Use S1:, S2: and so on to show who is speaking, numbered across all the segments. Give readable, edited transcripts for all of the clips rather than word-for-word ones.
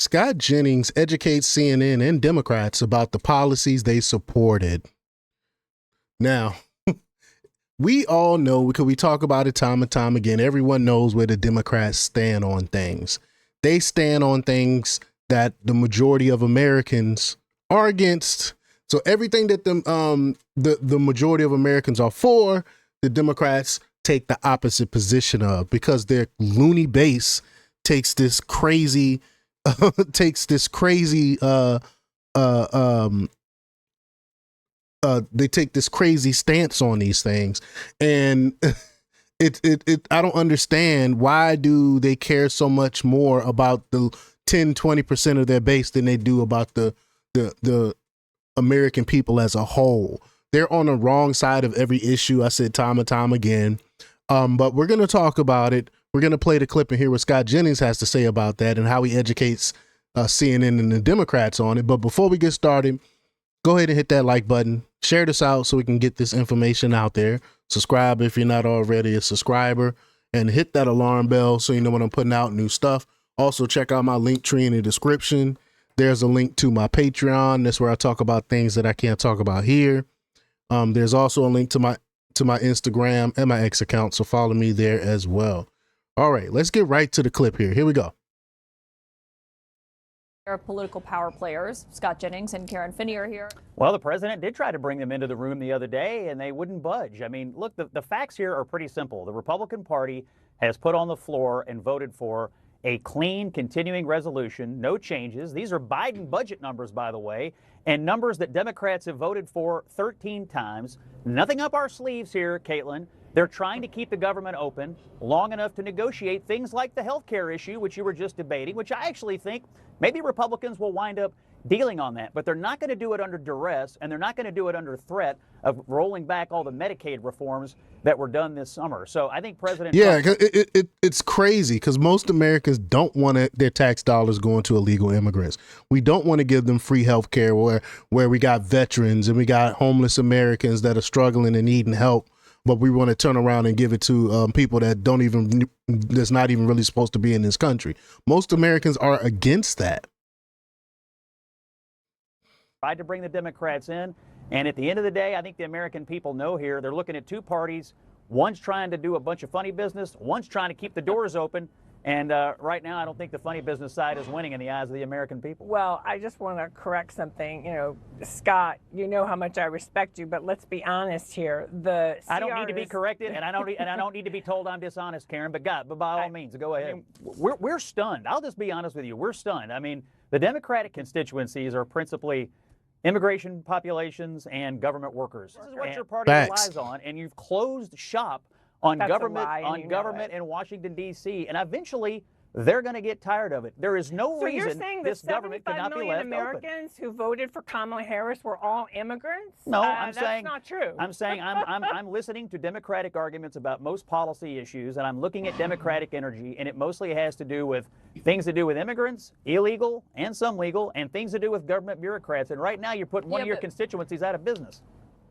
S1: Scott Jennings educates CNN and Democrats about the policies they supported. Now, we all know, because we talk about it time and time again, everyone knows where the Democrats stand on things. They stand on things that the majority of Americans are against. So everything that the majority of Americans are for, the Democrats take the opposite position of, because their loony base takes this crazy they take this crazy stance on these things. And I don't understand, why do they care so much more about the 10-20% of their base than they do about the American people as a whole? They're on the wrong side of every issue. I said time and time again. But we're going to talk about it. We're going to play the clip and hear what Scott Jennings has to say about that and how he educates CNN and the Democrats on it. But before we get started, go ahead and hit that like button. Share this out so we can get this information out there. Subscribe if you're not already a subscriber, and hit that alarm bell so you know when I'm putting out new stuff. Also, check out my link tree in the description. There's a link to my Patreon. That's where I talk about things that I can't talk about here. There's also a link to my Instagram and my X account, so follow me there as well. All right, let's get right to the clip here. Here we go.
S2: Political power players, Scott Jennings and Karen Finney, are here.
S3: Well, the president did try to bring them into the room the other day, and they wouldn't budge. I mean, look, the facts here are pretty simple. The Republican Party has put on the floor and voted for a clean, continuing resolution, no changes. These are Biden budget numbers, by the way, and numbers that Democrats have voted for 13 times. Nothing up our sleeves here, Caitlin. They're trying to keep the government open long enough to negotiate things like the health care issue, which you were just debating, which I actually think maybe Republicans will wind up dealing on that. But they're not going to do it under duress, and they're not going to do it under threat of rolling back all the Medicaid reforms that were done this summer. So I think President Trump—
S1: it's crazy, because most Americans don't want their tax dollars going to illegal immigrants. We don't want to give them free health care where we got veterans and we got homeless Americans that are struggling and needing help. But we want to turn around and give it to people that's not even really supposed to be in this country. Most Americans are against that.
S3: Tried to bring the Democrats in, and at the end of the day, I think the American people know here they're looking at two parties. One's trying to do a bunch of funny business. One's trying to keep the doors open. And right now, I don't think the funny business side is winning in the eyes of the American people.
S4: Well, I just want to correct something. You know, Scott, you know how much I respect you, but let's be honest here.
S3: I don't need to be corrected, and I don't need to be told I'm dishonest, Karen. But by all means, go ahead. I mean, we're stunned. I'll just be honest with you. We're stunned. I mean, the Democratic constituencies are principally immigration populations and government workers. This is what your party relies on, and you've closed shop on government in Washington, D.C., and eventually they're going to get tired of it. There is no reason this government cannot be left open.
S4: Americans who voted for Kamala Harris were all immigrants?
S3: No, I'm saying
S4: that's not true.
S3: I'm saying I'm listening to Democratic arguments about most policy issues, and I'm looking at Democratic energy, and it mostly has to do with things to do with immigrants, illegal and some legal, and things to do with government bureaucrats. And right now, you're putting one of your constituencies out of business.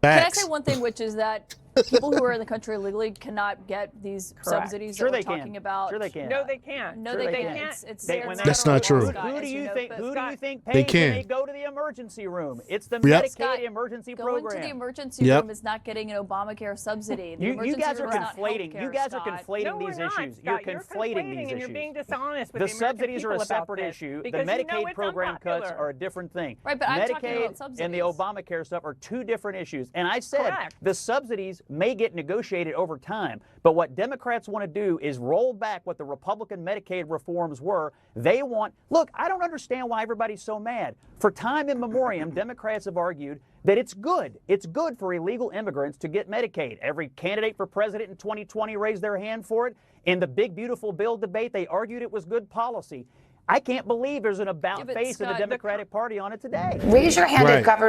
S2: Can I say one thing, which is that people who are in the country illegally cannot get these subsidies that we're talking about?
S3: Sure they can.
S4: No, they can't.
S2: No, they can't.
S1: That's not true.
S3: Who do you think pays
S1: they can.
S3: when they go to the emergency room? It's the Medicaid emergency program.
S2: Going to the emergency room is not getting an Obamacare subsidy.
S3: You guys are conflating. You guys are conflating these issues. You're conflating these issues.
S4: You're being dishonest with
S3: the subsidies are a separate issue. The Medicaid program cuts are a different thing.
S2: Right, but I'm talking about
S3: Medicaid
S2: subsidies.
S3: and the Obamacare stuff are two different issues. And I said the subsidies may get negotiated over time, but what Democrats want to do is roll back what the Republican Medicaid reforms were. They want— look, I don't understand why everybody's so mad. For time immemorial, Democrats have argued that it's good. It's good for illegal immigrants to get Medicaid. Every candidate for president in 2020 raised their hand for it. In the big, beautiful bill debate, they argued it was good policy. I can't believe there's an about-face in the Democratic Party on it today.
S5: Raise your hand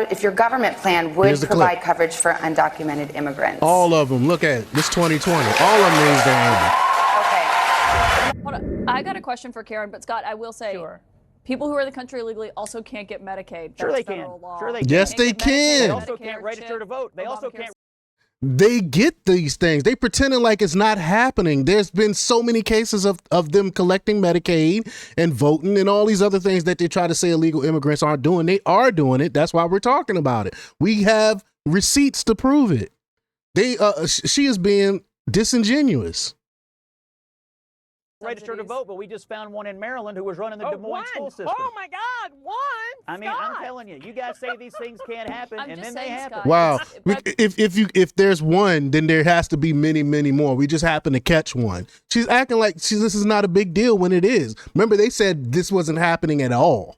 S5: if your government plan would provide coverage for undocumented immigrants.
S1: All of them. Look at this 2020. All of them raised their hand.
S5: Okay.
S2: Hold on. I got a question for Karen, but Scott, I will say, people who are in the country illegally also can't get Medicaid.
S3: Sure they can. Sure they can.
S1: Yes, they can.
S3: They also can't register to vote. They also can't.
S1: they get these things. They pretending like it's not happening. There's been so many cases of them collecting Medicaid and voting and all these other things that they try to say illegal immigrants aren't doing. They are doing it. That's why we're talking about it. We have receipts to prove it. She is being disingenuous.
S3: Register to vote, but we just found one in Maryland who was running the Des Moines school system.
S4: Oh my God, one!
S3: I mean, I'm telling you, you guys say these things can't happen, and then they happen.
S2: Scott,
S1: wow. If there's one, then there has to be many, many more. We just happen to catch one. She's acting like this is not a big deal when it is. Remember, they said this wasn't happening at all.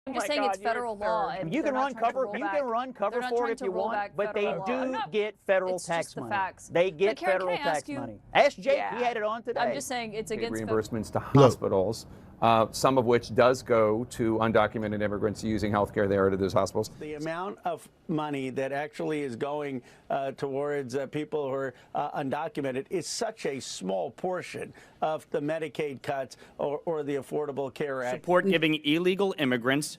S2: I'm just saying it's federal law. And
S3: you can run cover for it if you want, but they do get federal tax money. They get federal tax money. Ask Jake, he had it on today.
S2: I'm just saying it's against
S6: reimbursements to hospitals, some of which does go to undocumented immigrants using health care there to those hospitals.
S7: The amount of money that actually is going towards people who are undocumented is such a small portion of the Medicaid cuts or the Affordable Care Act.
S8: Support giving illegal immigrants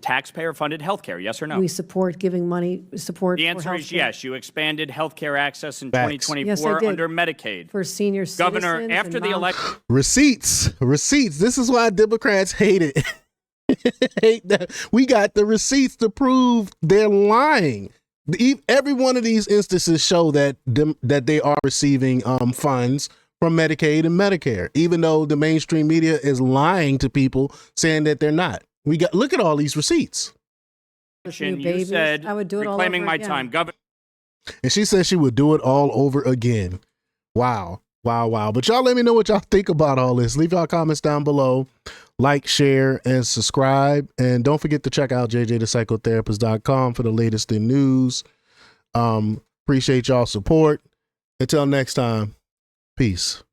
S8: taxpayer-funded health care, yes or no?
S9: We support giving money, support
S8: The answer is yes. You expanded health care access in
S1: Facts.
S8: 2024
S9: Yes, I did.
S8: under Medicaid.
S9: for senior citizens.
S8: Governor, after the election...
S1: Receipts. This is why Democrats hate it. Hate that. We got the receipts to prove they're lying. Every one of these instances show that they are receiving funds from Medicaid and Medicare, even though the mainstream media is lying to people saying that they're not. Look at all these receipts.
S8: You said,
S9: I would do it all
S8: reclaiming
S9: over
S8: my
S9: again.
S8: time. Governor.
S1: And she said she would do it all over again. Wow. But y'all let me know what y'all think about all this. Leave y'all comments down below. Like, share, and subscribe. And don't forget to check out jjthepsychotherapist.com for the latest in news. Appreciate y'all support. Until next time, peace.